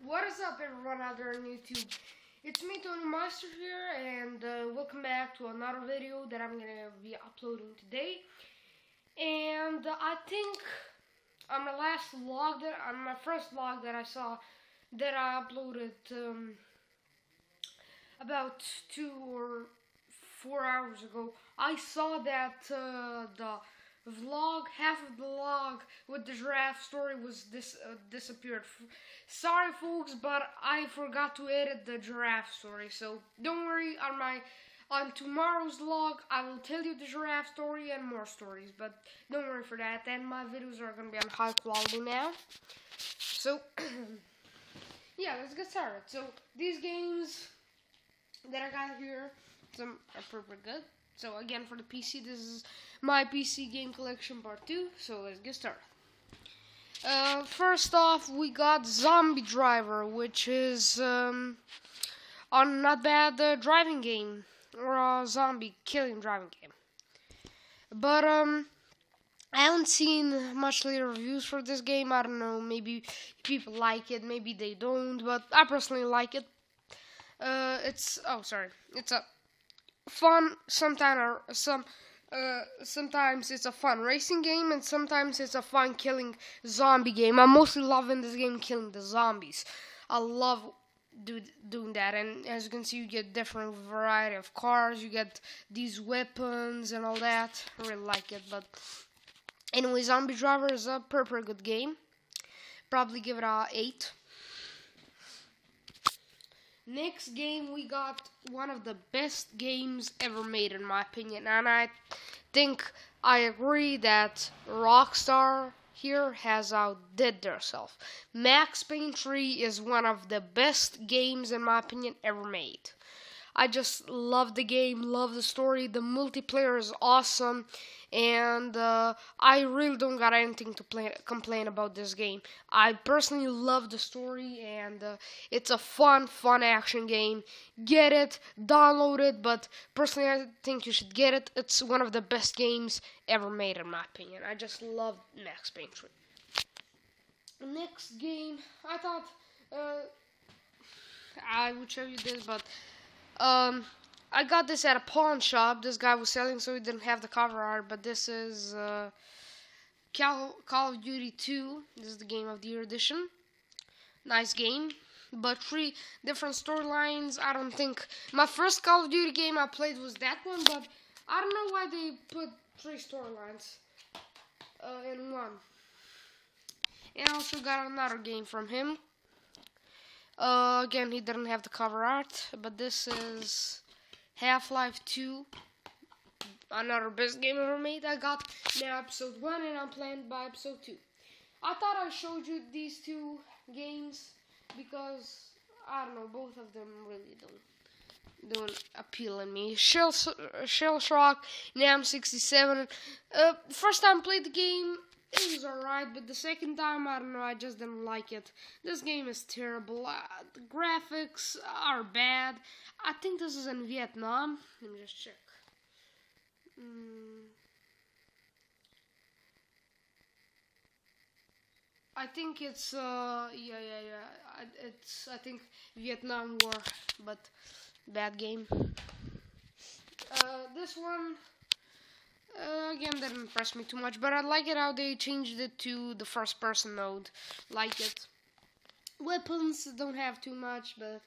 What is up, everyone out there on YouTube? It's me, Tony Master here, and welcome back to another video that I'm gonna be uploading today. And I think on my first vlog that I saw, that I uploaded about 2 or 4 hours ago, I saw that half of the vlog with the giraffe story was disappeared. Sorry, folks, but I forgot to edit the giraffe story. So don't worry. On tomorrow's vlog, I will tell you the giraffe story and more stories. But don't worry for that. And my videos are gonna be on high quality now. So yeah, let's get started. So these games that I got here, some are pretty good. So again, for the PC, this is my PC game collection part 2. So let's get started. First off, we got Zombie Driver, which is a not bad driving game, or a zombie killing driving game. But I haven't seen much later reviews for this game. I don't know, maybe people like it, maybe they don't, but I personally like it. It's a fun, sometimes it's a fun racing game, and sometimes it's a fun killing zombie game. I'm mostly loving this game, killing the zombies. I love doing that, and as you can see, you get different variety of cars, you get these weapons and all that. I really like it. But anyway, Zombie Driver is a pretty good game. Probably give it a 8. Next game, we got one of the best games ever made, in my opinion, and I think I agree that Rockstar here has outdid themselves. Max Payne 3 is one of the best games, in my opinion, ever made. I just love the game, love the story. The multiplayer is awesome, and I really don't got anything to complain about this game. I personally love the story, and it's a fun action game. Get it, download it, but personally I think you should get it. It's one of the best games ever made, in my opinion. I just love Max Payne 3. Next game, I thought I would show you this, but I got this at a pawn shop. This guy was selling, so he didn't have the cover art. But this is Call of Duty 2. This is the Game of the Year edition. Nice game, but 3 different storylines. I don't think my first Call of Duty game I played was that one, but I don't know why they put 3 storylines in one. And I also got another game from him. Again, he didn't have the cover art, but this is Half-Life 2, another best game ever made. I got now episode 1, and I'm playing by episode 2. I thought I showed you these 2 games because, I don't know, both of them really don't appeal in me. Shell Shock, NAM 67. First time I played the game, it was alright, but the second time, I don't know, I just didn't like it. This game is terrible. The graphics are bad. I think this is in Vietnam. Let me just check. I think it's, it's, I think, Vietnam War, but bad game. This one, again, didn't impress me too much, but I like it how they changed it to the first person mode. Like it. Weapons don't have too much, but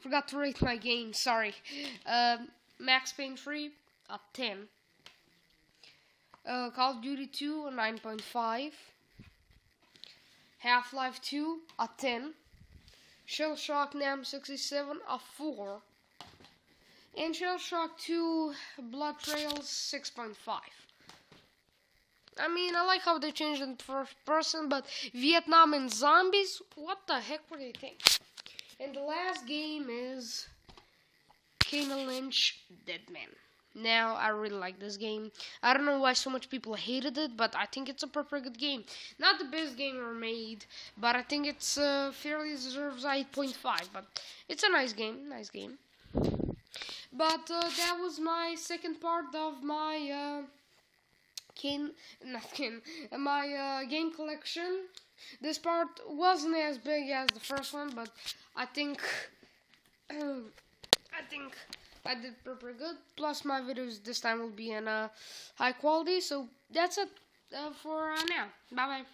forgot to rate my game, sorry. Max Payne 3, a 10. Call of Duty 2, a 9.5. Half-Life 2, a 10. Shell Shock NAM 67, a 4. And Shell Shock 2 Blood Trails 6.5. I mean, I like how they changed it to first person, but Vietnam and zombies, what the heck were they thinking? And the last game is Kane Lynch Dead Man. Now, I really like this game. I don't know why so much people hated it, but I think it's a pretty good game. Not the best game ever made, but I think it's fairly deserves 8.5. But it's a nice game, But that was my second part of my game collection. This part wasn't as big as the first one, but I think I think I did pretty good. Plus, my videos this time will be in high quality. So that's it for now. Bye bye.